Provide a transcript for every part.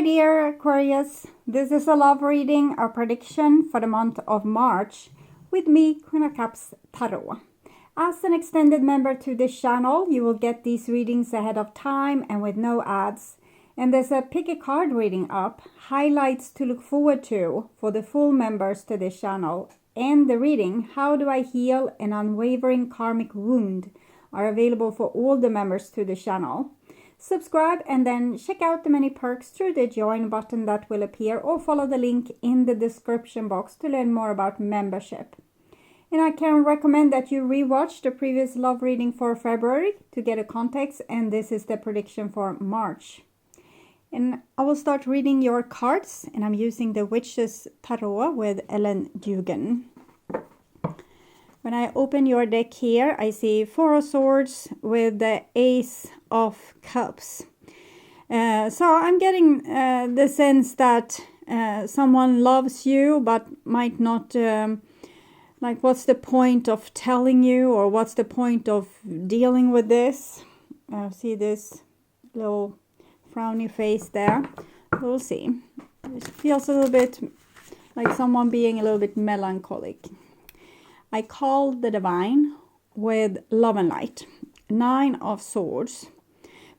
my dear Aquarius, this is a love reading, a prediction for the month of March with me, Queen of Cups Tarot. As an extended member to this channel, you will get these readings ahead of time and with no ads. And there's a pick a card reading up, highlights to look forward to for the full members to this channel. And the reading, How Do I Heal an Unwavering Karmic Wound, are available for all the members to the channel. Subscribe and then check out the many perks through the join button that will appear, or follow the link in the description box to learn more about membership. And I can recommend that you rewatch the previous love reading for February to get a context, and this is the prediction for March. And I will start reading your cards, and I'm using the Witch's Tarot with Ellen Dugan. When I open your deck here, I see Four of Swords with the Ace of Cups. So I'm getting the sense that someone loves you but might not, like, what's the point of telling you, or what's the point of dealing with this? See this little frowny face there. We'll see. It feels a little bit like someone being a little bit melancholic. I call the Divine with Love and Light. Nine of Swords.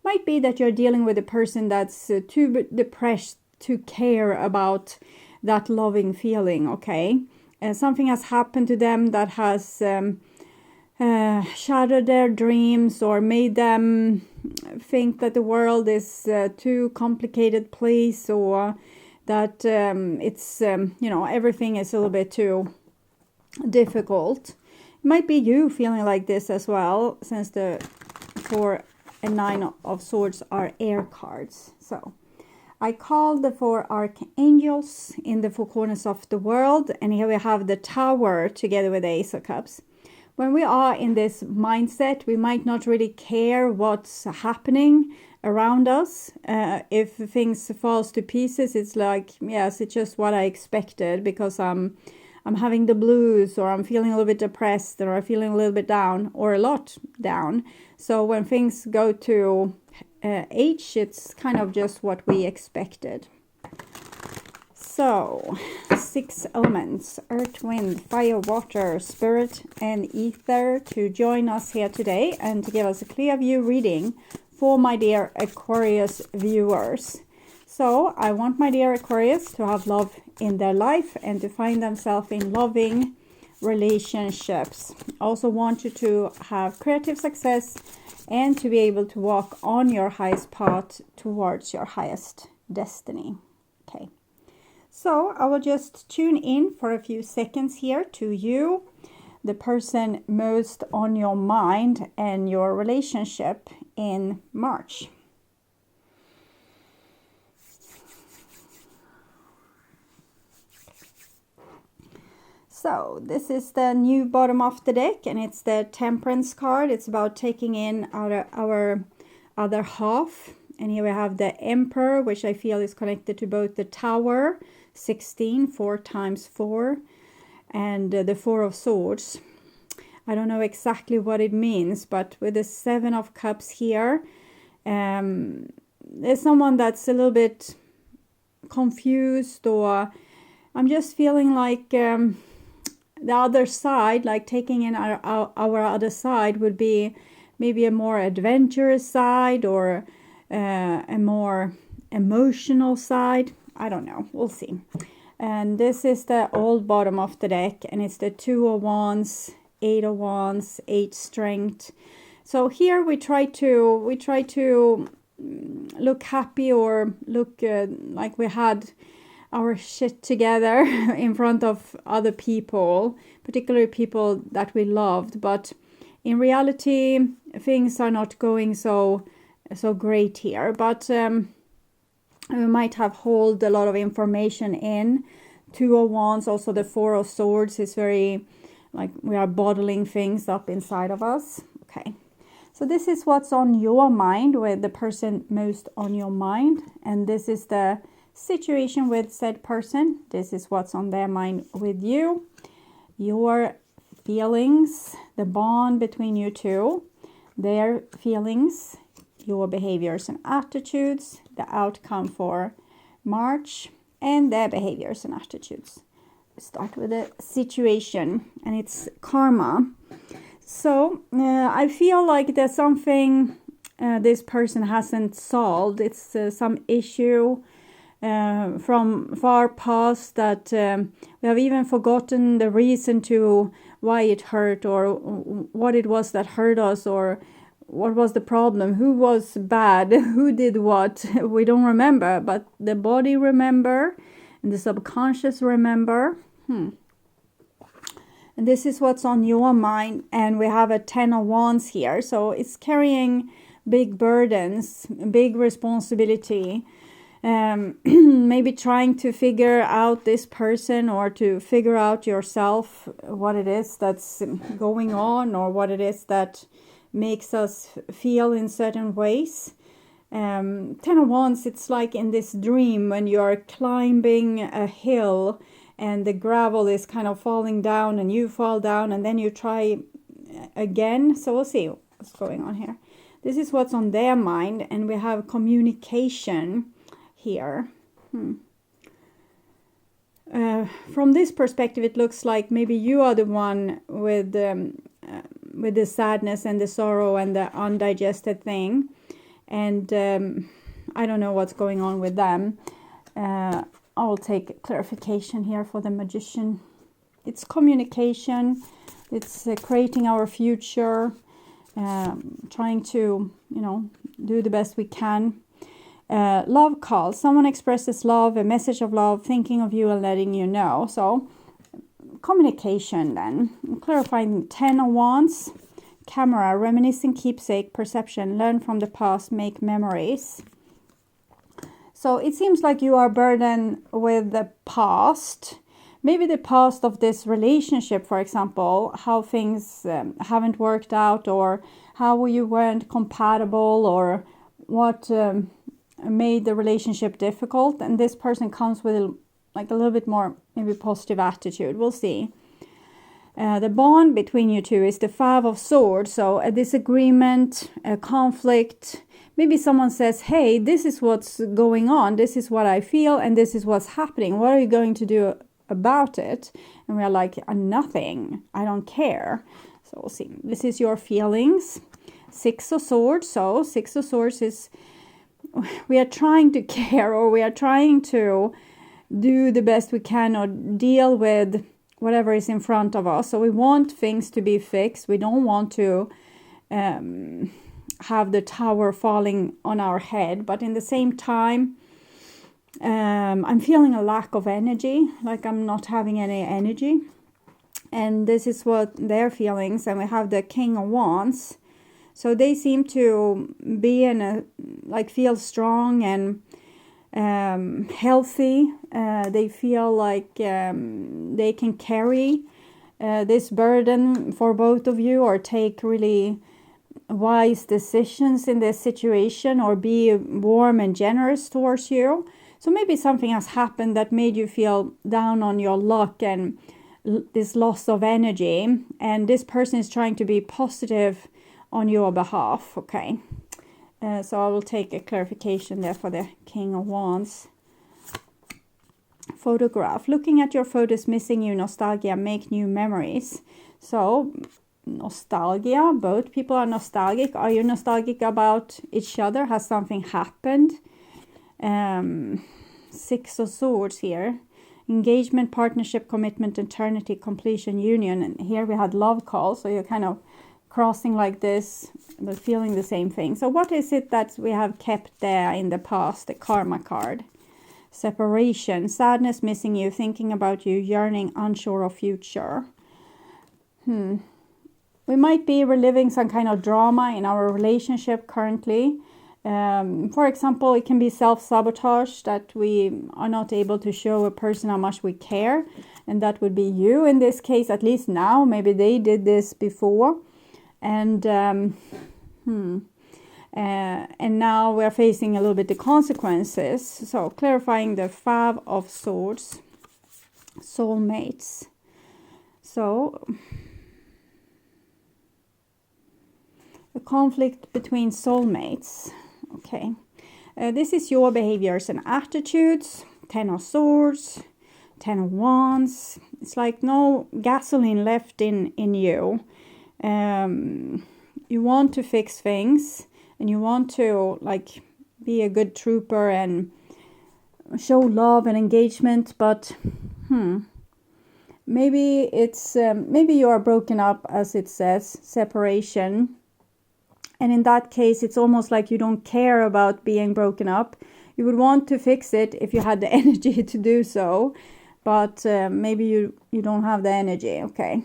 Might be that you're dealing with a person that's too depressed to care about that loving feeling, okay? Something has happened to them that has shattered their dreams, or made them think that the world is too complicated place, or that it's, you know, everything is a little bit too difficult. It might be you feeling like this as well, since the Four and Nine of Swords are air cards. So I call the four archangels in the four corners of the world, and here we have the Tower together with the Ace of Cups. When we are in this mindset, we might not really care what's happening around us. If things falls to pieces, it's like, yes, it's just what I expected, because I'm having the blues, or I'm feeling a little bit depressed, or I'm feeling a little bit down, or a lot down. So when things go to H, it's kind of just what we expected. So, 6 elements, earth, wind, fire, water, spirit, and ether, to join us here today and to give us a clear view reading for my dear Aquarius viewers. So I want my dear Aquarius to have love in their life and to find themselves in loving relationships. I also want you to have creative success and to be able to walk on your highest path towards your highest destiny. Okay, so I will just tune in for a few seconds here to you, the person most on your mind and your relationship in March. So this is the new bottom of the deck, and it's the Temperance card. It's about taking in our other half. And here we have the Emperor, which I feel is connected to both the Tower, 16, 4 times 4, and the Four of Swords. I don't know exactly what it means, but with the 7 of Cups here, there's someone that's a little bit confused, or I'm just feeling like the other side, like taking in our other side, would be maybe a more adventurous side, or a more emotional side. I don't know. We'll see. And this is the old bottom of the deck, and it's the 2 of Wands, 8 of Wands, 8 Strength. So here we try to look happy, or look like we had our shit together in front of other people, particularly people that we loved. But in reality, things are not going so great here. But we might have hold a lot of information in. 2 of Wands, also the 4 of Swords is very, like, we are bottling things up inside of us. Okay, so this is what's on your mind, with the person most on your mind, and this is the situation with said person. This is what's on their mind with you, your feelings, the bond between you two, their feelings, your behaviors and attitudes, the outcome for March, and their behaviors and attitudes. Start with a situation, and it's karma. So I feel like there's something this person hasn't solved. It's some issue from far past that we have even forgotten the reason to why it hurt, or what it was that hurt us, or what was the problem, who was bad, who did what. We don't remember, but the body remember, and the subconscious remember. And this is what's on your mind, and we have a 10 of Wands here, so it's carrying big burdens, big responsibility. Maybe trying to figure out this person, or to figure out yourself what it is that's going on, or what it is that makes us feel in certain ways. 10 of Wands, it's like in this dream when you're climbing a hill and the gravel is kind of falling down and you fall down and then you try again. So we'll see what's going on here. This is what's on their mind, and we have communication here. From this perspective, it looks like maybe you are the one with the sadness and the sorrow and the undigested thing, and I don't know what's going on with them. I'll take clarification here for the Magician. It's communication, it's creating our future, trying to, do the best we can. Love call. Someone expresses love, a message of love, thinking of you and letting you know. So communication then. Clarifying 10 of Wands. Camera, reminiscing, keepsake, perception, learn from the past, make memories. So it seems like you are burdened with the past. Maybe the past of this relationship, for example, how things haven't worked out, or how you weren't compatible, or what made the relationship difficult. And this person comes with a little bit more maybe positive attitude. We'll see. The bond between you two is the 5 of Swords. So a disagreement, a conflict. Maybe someone says, hey, this is what's going on. This is what I feel, and this is what's happening. What are you going to do about it? And we are like, nothing. I don't care. So we'll see. This is your feelings. 6 of Swords. So 6 of Swords is we are trying to care, or we are trying to do the best we can, or deal with whatever is in front of us. So we want things to be fixed. We don't want to have the tower falling on our head. But in the same time, I'm feeling a lack of energy, like I'm not having any energy. And this is what their feelings. And we have the King of Wands. So they seem to be feel strong and healthy. They feel like they can carry this burden for both of you, or take really wise decisions in this situation, or be warm and generous towards you. So maybe something has happened that made you feel down on your luck and this loss of energy, and this person is trying to be positive on your behalf. Okay. So I will take a clarification there for the King of Wands. Photograph. Looking at your photos, missing you, nostalgia, make new memories. So nostalgia, both people are nostalgic. Are you nostalgic about each other? Has something happened? 6 of Swords here. Engagement, partnership, commitment, eternity, completion, union. And here we had love call. So you're kind of crossing like this, but feeling the same thing. So what is it that we have kept there in the past? The karma card. Separation, sadness, missing you, thinking about you, yearning, unsure of future. We might be reliving some kind of drama in our relationship currently. For example, it can be self-sabotage, that we are not able to show a person how much we care. And that would be you in this case, at least now. Maybe they did this before. And now we're facing a little bit the consequences. So clarifying the 5 of Swords, soulmates. So a conflict between soulmates. Okay. This is your behaviors and attitudes. 10 of Swords, 10 of Wands. It's like no gasoline left in you. You want to fix things, and you want to like be a good trooper and show love and engagement, but maybe it's maybe you are broken up, as it says, separation. And in that case, it's almost like you don't care about being broken up. You would want to fix it if you had the energy to do so, but maybe you don't have the energy. Okay,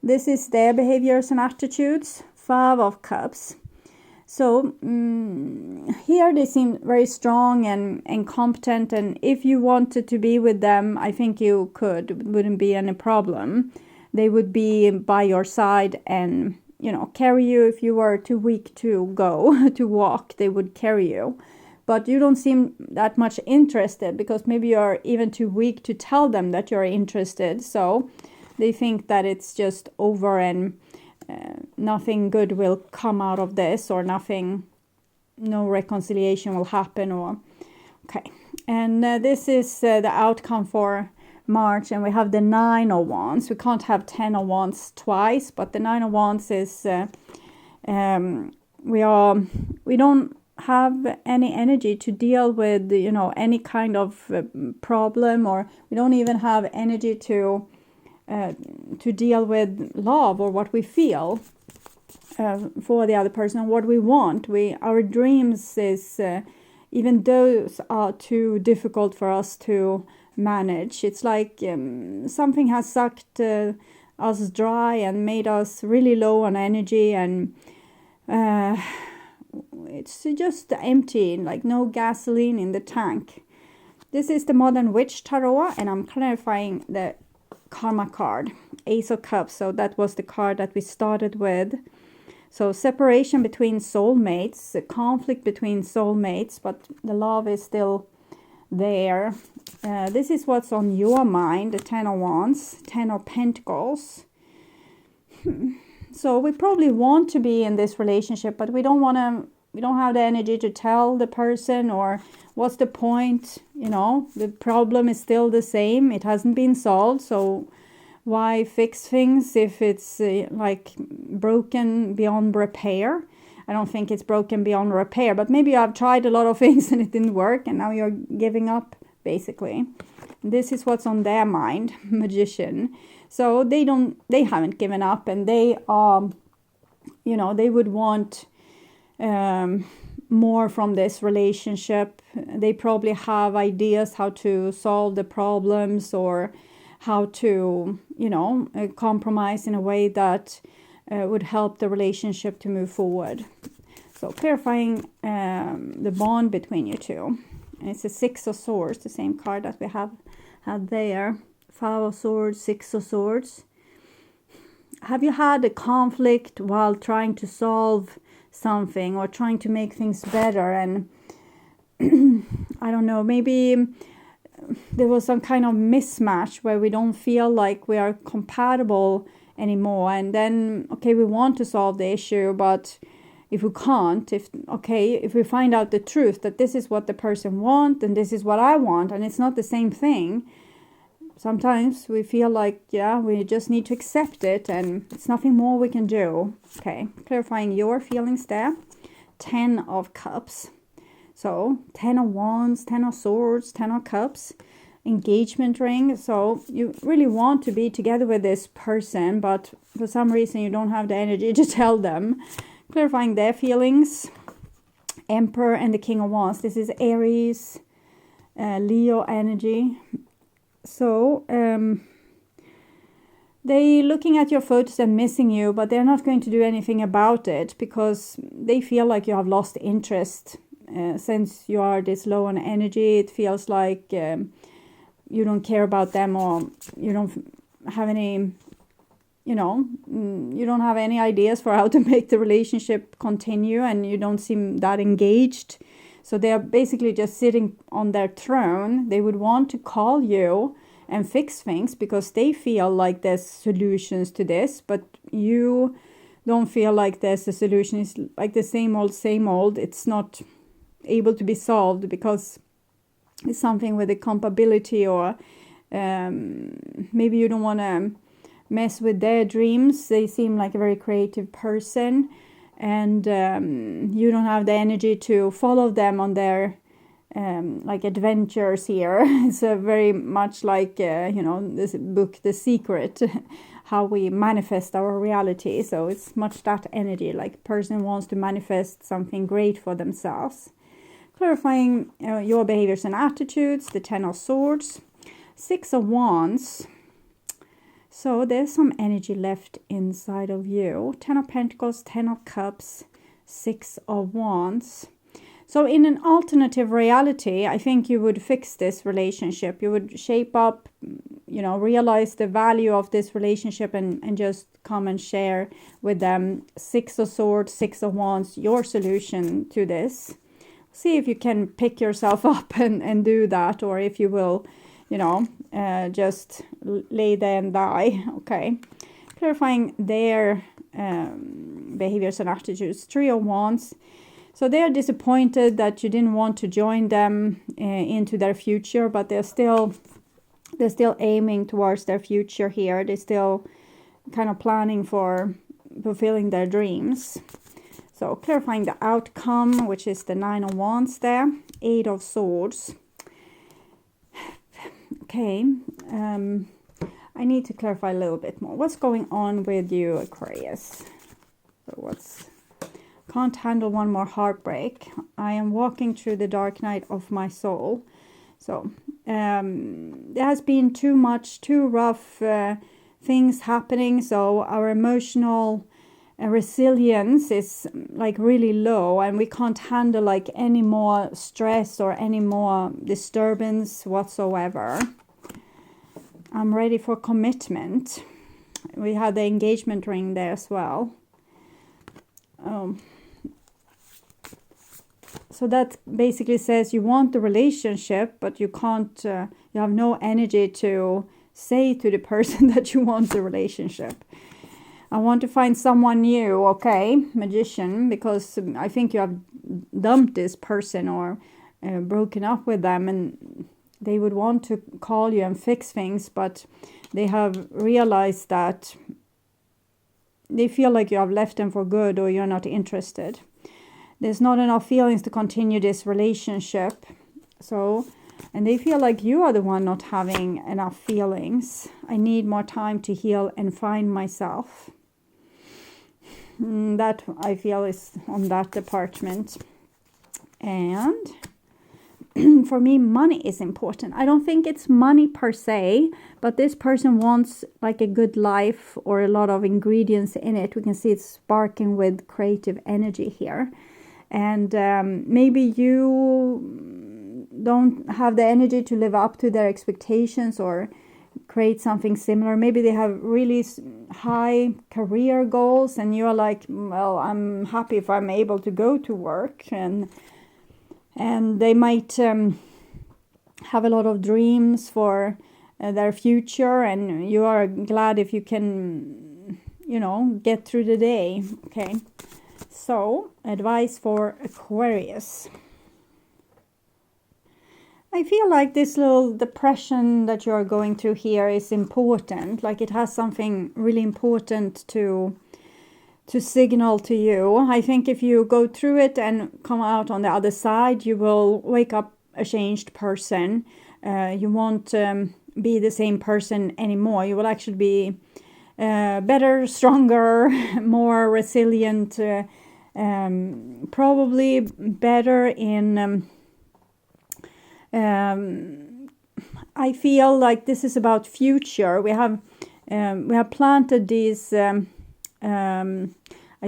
this is their behaviors and attitudes. 5 of Cups. So here they seem very strong and competent, and if you wanted to be with them, I think you could. It wouldn't be any problem. They would be by your side and, you know, carry you if you were too weak to go, to walk. They would carry you. But you don't seem that much interested, because maybe you're even too weak to tell them that you're interested. So they think that it's just over and nothing good will come out of this, or no reconciliation will happen, or okay. And this is the outcome for March, and we have the 9 of Wands. We can't have 10 of Wands twice, but the 9 of Wands is we don't have any energy to deal with, you know, any kind of problem, or we don't even have energy to deal with love or what we feel for the other person and what we want. Our dreams is even those are too difficult for us to manage. It's like something has sucked us dry and made us really low on energy, and it's just empty, like no gasoline in the tank. This is the Modern Witch Tarot, and I'm clarifying the Karma card, Ace of Cups. So that was the card that we started with. So separation between soulmates, a conflict between soulmates, but the love is still there. This is what's on your mind, the 10 of Wands, 10 of Pentacles. So we probably want to be in this relationship, but we don't have the energy to tell the person, or what's the point? You know, the problem is still the same. It hasn't been solved. So why fix things if it's like broken beyond repair? I don't think it's broken beyond repair, but maybe you have tried a lot of things and it didn't work, and now you're giving up, basically. This is what's on their mind, Magician. So they haven't given up, and they are, you know, they would want more from this relationship. They probably have ideas how to solve the problems, or how to, you know, compromise in a way that would help the relationship to move forward. So clarifying the bond between you two. And it's a 6 of Swords, the same card that we had there. 5 of Swords, 6 of Swords. Have you had a conflict while trying to solve something, or trying to make things better? And I don't know, maybe there was some kind of mismatch where we don't feel like we are compatible anymore, and then okay, we want to solve the issue, but if we can't, if we find out the truth that this is what the person wants and this is what I want, and it's not the same thing, sometimes we feel like, yeah, we just need to accept it, and it's nothing more we can do. Okay, clarifying your feelings there. 10 of Cups. So 10 of Wands, 10 of Swords, 10 of Cups, engagement ring. So you really want to be together with this person, but for some reason you don't have the energy to tell them. Clarifying their feelings. Emperor and the King of Wands. This is Aries, Leo energy. So they looking at your photos and missing you, but they're not going to do anything about it, because they feel like you have lost interest. Since you are this low on energy, it feels like you don't care about them, or you don't have any, you know, you don't have any ideas for how to make the relationship continue, and you don't seem that engaged. So they are basically just sitting on their throne. They would want to call you and fix things because they feel like there's solutions to this, but you don't feel like there's a solution. It's like the same old, same old. It's not able to be solved, because it's something with the compatibility, or maybe you don't want to mess with their dreams. They seem like a very creative person, and you don't have the energy to follow them on their like adventures here. It's very much like this book, The Secret, how we manifest our reality. So it's much that energy, like person wants to manifest something great for themselves. Clarifying your behaviors and attitudes, the 10 of Swords, 6 of Wands. So there's some energy left inside of you. 10 of Pentacles, 10 of Cups, 6 of Wands. So in an alternative reality, I think you would fix this relationship. You would shape up, realize the value of this relationship, and just come and share with them. 6 of Swords, 6 of Wands, your solution to this. See if you can pick yourself up and do that, or if you will, just lay there and die. Okay. Clarifying their behaviors and attitudes. 3 of Wands. So they are disappointed that you didn't want to join them into their future, but they're still aiming towards their future here. They're still kind of planning for fulfilling their dreams. So clarifying the outcome, which is the 9 of Wands there, 8 of Swords. Okay, I need to clarify a little bit more. What's going on with you, Aquarius? So can't handle one more heartbreak. I am walking through the dark night of my soul. So there has been too rough things happening. So our emotional resilience is like really low, and we can't handle like any more stress or any more disturbance whatsoever. I'm ready for commitment. We had the engagement ring there as well. So that basically says you want the relationship, but you can't, you have no energy to say to the person that you want the relationship. I want to find someone new, okay, Magician, because I think you have dumped this person or broken up with them, and they would want to call you and fix things, but they have realized that they feel like you have left them for good, or you're not interested. There's not enough feelings to continue this relationship. So, and they feel like you are the one not having enough feelings. I need more time to heal and find myself. That I feel is on that department. And for me, money is important. I don't think it's money per se, but this person wants like a good life or a lot of ingredients in it. We can see it's sparking with creative energy here. And maybe you don't have the energy to live up to their expectations or create something similar. Maybe they have really high career goals, and you're like, well, I'm happy if I'm able to go to work. And they might have a lot of dreams for their future, and you are glad if you can, get through the day. Okay. So, advice for Aquarius. I feel like this little depression that you're going through here is important. Like it has something really important to signal to you. I think if you go through it and come out on the other side, you will wake up a changed person. You won't be the same person anymore. You will actually be better, stronger, more resilient, probably better in... I feel like this is about future. We have planted these... I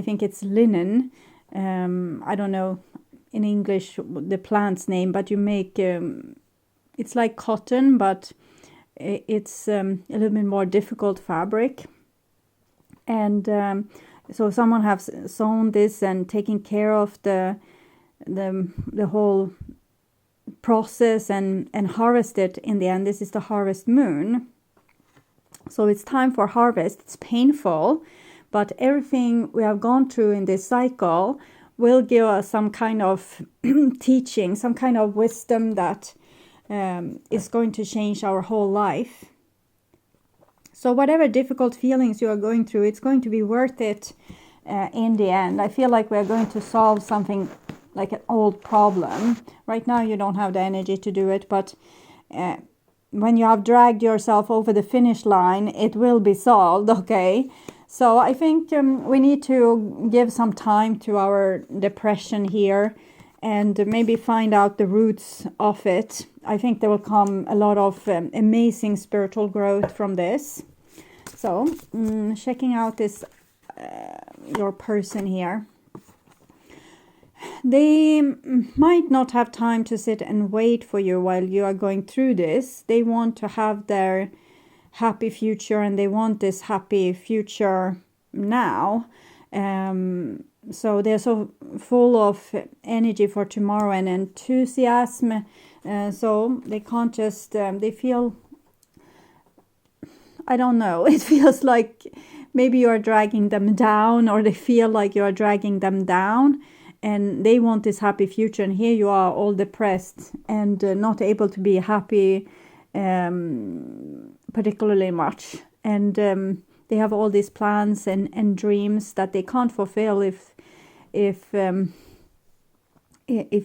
think it's linen. I don't know in English the plant's name, but you make... it's like cotton, but it's a little bit more difficult fabric. And so someone has sewn this and taken care of the whole process and harvested in the end. This is the harvest moon. So it's time for harvest. It's painful, but everything we have gone through in this cycle will give us some kind of teaching, some kind of wisdom that is going to change our whole life. So whatever difficult feelings you are going through, it's going to be worth it in the end. I feel like we're going to solve something like an old problem. Right now you don't have the energy to do it, but when you have dragged yourself over the finish line, it will be solved, okay? So I think we need to give some time to our depression here and maybe find out the roots of it. I think there will come a lot of amazing spiritual growth from this. So checking out this your person here. They might not have time to sit and wait for you while you are going through this. They want to have their happy future, and they want this happy future now. So they're so full of energy for tomorrow and enthusiasm. So they can't just, they feel, I don't know, it feels like maybe you are dragging them down, or they feel like you are dragging them down. And they want this happy future, and here you are all depressed and not able to be happy particularly much. And they have all these plans and dreams that they can't fulfill if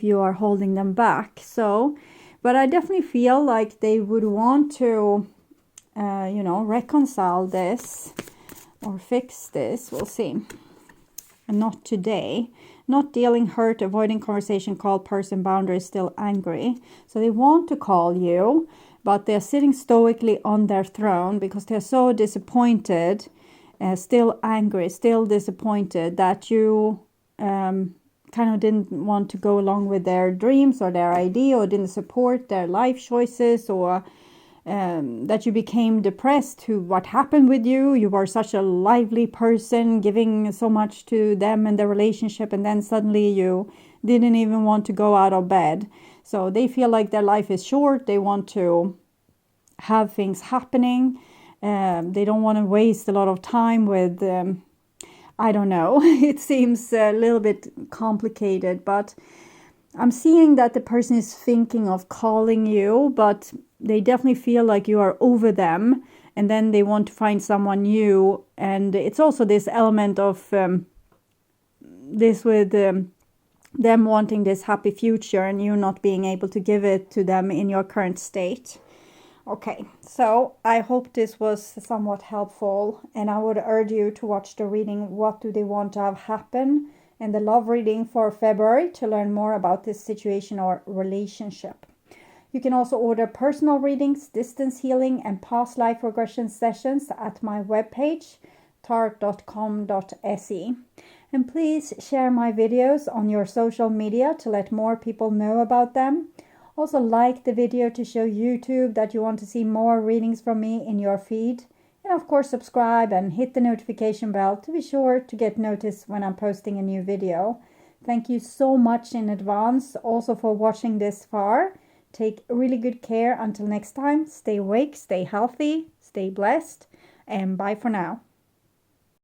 you are holding them back. So, but I definitely feel like they would want to, reconcile this or fix this. We'll see. And not today. Not dealing, hurt, avoiding conversation, call person, boundaries, still angry. So they want to call you, but they're sitting stoically on their throne because they're so disappointed, still angry, still disappointed that you kind of didn't want to go along with their dreams or their idea, or didn't support their life choices, or that you became depressed to what happened with you. You were such a lively person, giving so much to them and their relationship, and then suddenly you didn't even want to go out of bed. So they feel like their life is short. They want to have things happening. They don't want to waste a lot of time with, I don't know, it seems a little bit complicated, but I'm seeing that the person is thinking of calling you, but they definitely feel like you are over them, and then they want to find someone new. And it's also this element of this with them wanting this happy future and you not being able to give it to them in your current state. Okay, so I hope this was somewhat helpful, and I would urge you to watch the reading, What Do They Want to Have Happen, and the love reading for February to learn more about this situation or relationship. You can also order personal readings, distance healing, and past life regression sessions at my webpage, tarot.com.se. And please share my videos on your social media to let more people know about them. Also like the video to show YouTube that you want to see more readings from me in your feed. And of course subscribe and hit the notification bell to be sure to get notice when I'm posting a new video. Thank you so much in advance also for watching this far. Take really good care until next time. Stay awake, stay healthy, stay blessed, and bye for now.